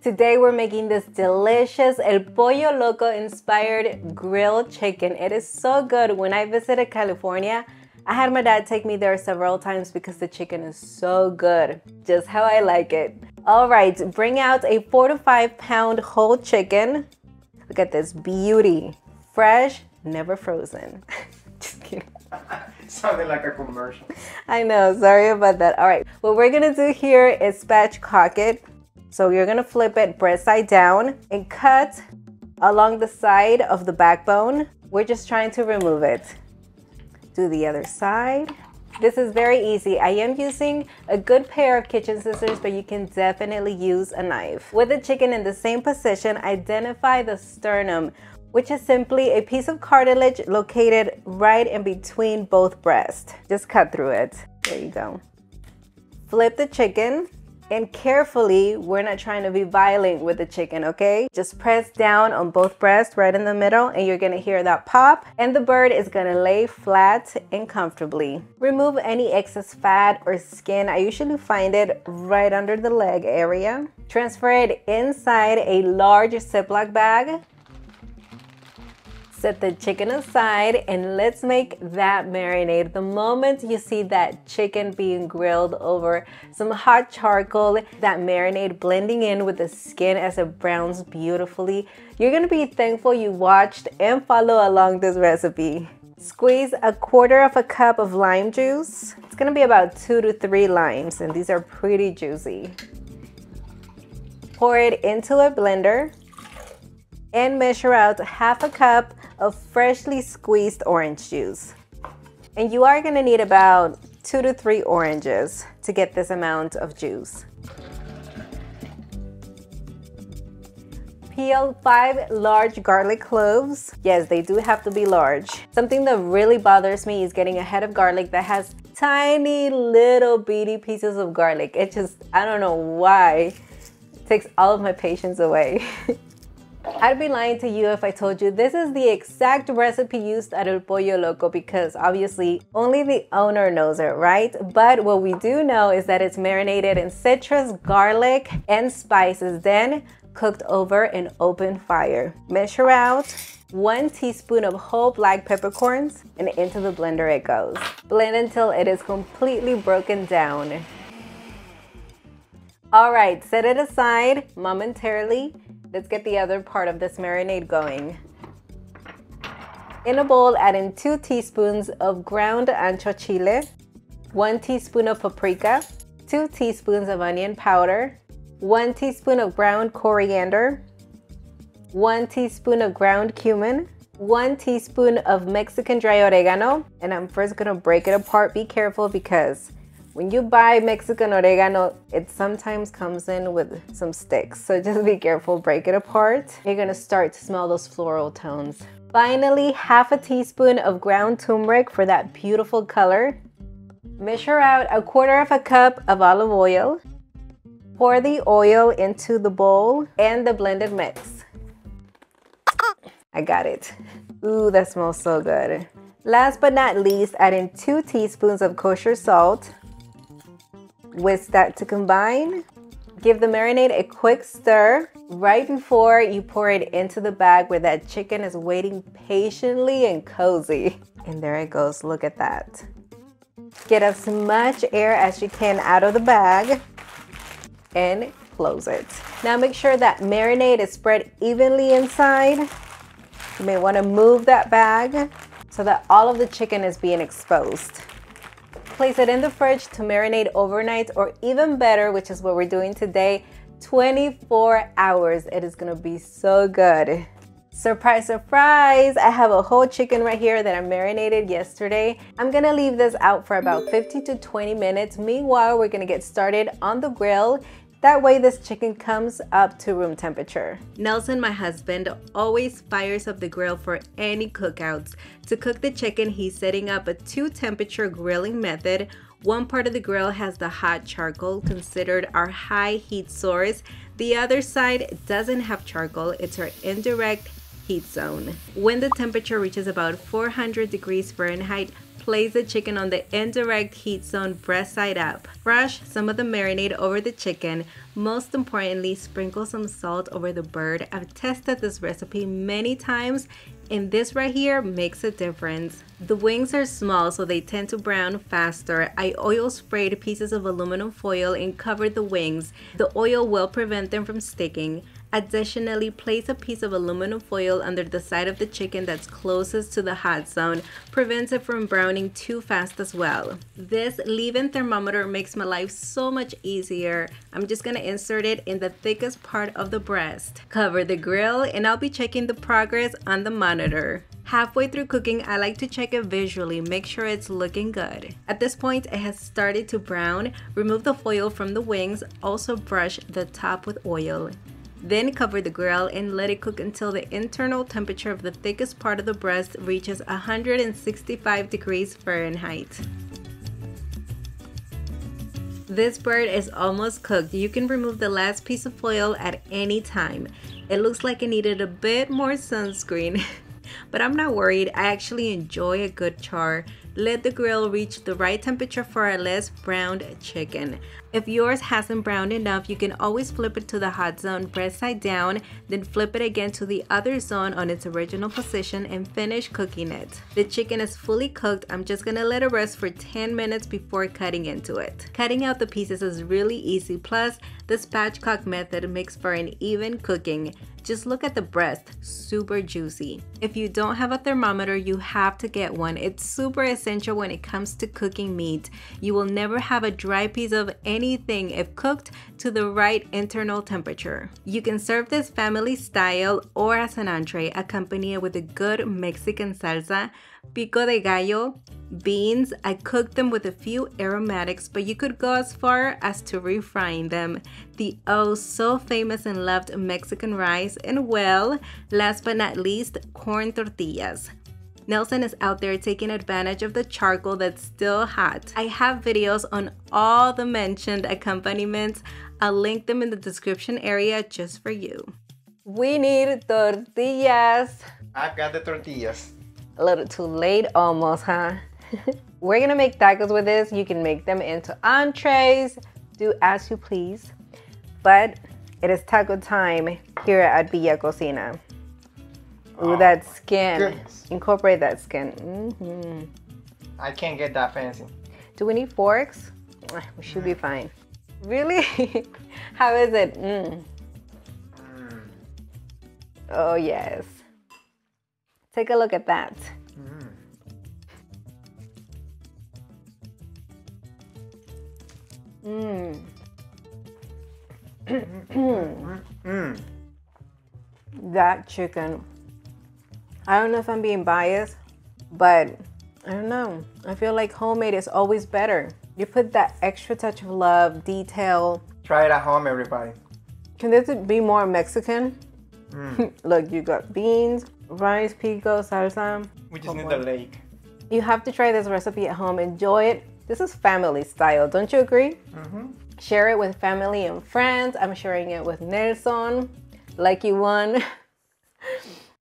Today we're making this delicious El Pollo Loco inspired grilled chicken. It is so good. When I visited California, I had my dad take me there several times because the chicken is so good, just how I like it. All right, bring out a 4 to 5 pound whole chicken. Look at this beauty, fresh, never frozen. Just kidding. Sounded like a commercial. I know, sorry about that. All right, what we're gonna do here is spatchcock it. So you're gonna flip it breast side down and cut along the side of the backbone. We're just trying to remove it. Do the other side. This is very easy. I am using a good pair of kitchen scissors, but you can definitely use a knife. With the chicken in the same position, identify the sternum, which is simply a piece of cartilage located right in between both breasts. Just cut through it. There you go. Flip the chicken. And carefully, we're not trying to be violent with the chicken, okay? Just press down on both breasts right in the middle and you're gonna hear that pop and the bird is gonna lay flat and comfortably. Remove any excess fat or skin. I usually find it right under the leg area. Transfer it inside a large Ziploc bag. Set the chicken aside and let's make that marinade. The moment you see that chicken being grilled over some hot charcoal, that marinade blending in with the skin as it browns beautifully, you're gonna be thankful you watched and follow along this recipe. Squeeze a 1/4 cup of lime juice. It's gonna be about 2 to 3 limes and these are pretty juicy. Pour it into a blender and measure out 1/2 cup of freshly squeezed orange juice. And you are gonna need about 2 to 3 oranges to get this amount of juice. Peel 5 large garlic cloves. Yes, they do have to be large. Something that really bothers me is getting a head of garlic that has tiny little bitty pieces of garlic. It just, I don't know why. It takes all of my patience away. I'd be lying to you if I told you this is the exact recipe used at El Pollo Loco because obviously only the owner knows it, right? But what we do know is that it's marinated in citrus, garlic, and spices, then cooked over an open fire. Measure out 1 teaspoon of whole black peppercorns and into the blender it goes. Blend until it is completely broken down. All right, set it aside momentarily. Let's get the other part of this marinade going. In a bowl, add in 2 teaspoons of ground ancho chile, 1 teaspoon of paprika, 2 teaspoons of onion powder, 1 teaspoon of ground coriander, 1 teaspoon of ground cumin, 1 teaspoon of Mexican dry oregano, and I'm first gonna break it apart. Be careful because when you buy Mexican oregano, it sometimes comes in with some sticks. So just be careful, break it apart. You're gonna start to smell those floral tones. Finally, 1/2 teaspoon of ground turmeric for that beautiful color. Measure out 1/4 cup of olive oil. Pour the oil into the bowl and the blended mix. I got it. Ooh, that smells so good. Last but not least, add in 2 teaspoons of kosher salt. Whisk that to combine. Give the marinade a quick stir right before you pour it into the bag where that chicken is waiting patiently and cozy. And there it goes, look at that. Get as much air as you can out of the bag and close it. Now make sure that marinade is spread evenly inside. You may want to move that bag so that all of the chicken is being exposed. Place it in the fridge to marinate overnight, or even better, which is what we're doing today, 24 hours. It is gonna be so good. Surprise, surprise! I have a whole chicken right here that I marinated yesterday. I'm gonna leave this out for about 15 to 20 minutes. Meanwhile, we're gonna get started on the grill. That way this chicken comes up to room temperature. Nelson, my husband, always fires up the grill for any cookouts. To cook the chicken, he's setting up a 2-temperature grilling method. One part of the grill has the hot charcoal, considered our high heat source. The other side doesn't have charcoal. It's our indirect heat zone. When the temperature reaches about 400 degrees Fahrenheit, place the chicken on the indirect heat zone breast side up. Brush some of the marinade over the chicken. Most importantly, sprinkle some salt over the bird. I've tested this recipe many times and this right here makes a difference. The wings are small so they tend to brown faster. I oil sprayed pieces of aluminum foil and covered the wings. The oil will prevent them from sticking. Additionally, place a piece of aluminum foil under the side of the chicken that's closest to the hot zone. Prevents it from browning too fast as well. This leave-in thermometer makes my life so much easier. I'm just gonna insert it in the thickest part of the breast. Cover the grill and I'll be checking the progress on the monitor. Halfway through cooking, I like to check it visually, make sure it's looking good. At this point, it has started to brown. Remove the foil from the wings, also brush the top with oil. Then cover the grill and let it cook until the internal temperature of the thickest part of the breast reaches 165 degrees Fahrenheit. This bird is almost cooked. You can remove the last piece of foil at any time. It looks like it needed a bit more sunscreen, but I'm not worried. I actually enjoy a good char. Let the grill reach the right temperature for a less browned chicken. If yours hasn't browned enough, you can always flip it to the hot zone breast side down, then flip it again to the other zone on its original position and finish cooking it. The chicken is fully cooked. I'm just gonna let it rest for 10 minutes before cutting into it. Cutting out the pieces is really easy, plus the spatchcock method makes for an even cooking. Just look at the breast, super juicy. If you don't have a thermometer, you have to get one. It's super essential when it comes to cooking meat. You will never have a dry piece of anything if cooked to the right internal temperature. You can serve this family style or as an entree, accompany it with a good Mexican salsa, Pico de Gallo, beans. I cooked them with a few aromatics, but you could go as far as to refrying them. The oh so famous and loved Mexican rice, and well, last but not least, corn tortillas. Nelson is out there taking advantage of the charcoal that's still hot. I have videos on all the mentioned accompaniments. I'll link them in the description area just for you. We need tortillas. I've got the tortillas. A little too late almost, huh? We're gonna make tacos with this. You can make them into entrees, do as you please. But it is taco time here at Villa Cocina. Ooh, that skin. Goodness. Incorporate that skin. I can't get that fancy. Do we need forks? We should be fine. Really? How is it? Oh, yes. Take a look at that. That chicken. I don't know if I'm being biased, but I don't know. I feel like homemade is always better. You put that extra touch of love, detail. Try it at home, everybody. Can this be more Mexican? Look, you got beans, rice, pico, salsa. We just need the lake. You have to try this recipe at home. Enjoy it. This is family style. Don't you agree? Share it with family and friends. I'm sharing it with Nelson, like you won.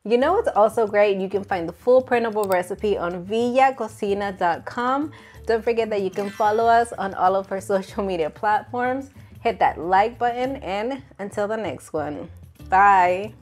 You know what's also great? You can find the full printable recipe on villacocina.com. Don't forget that you can follow us on all of our social media platforms. Hit that like button, and until the next one, bye.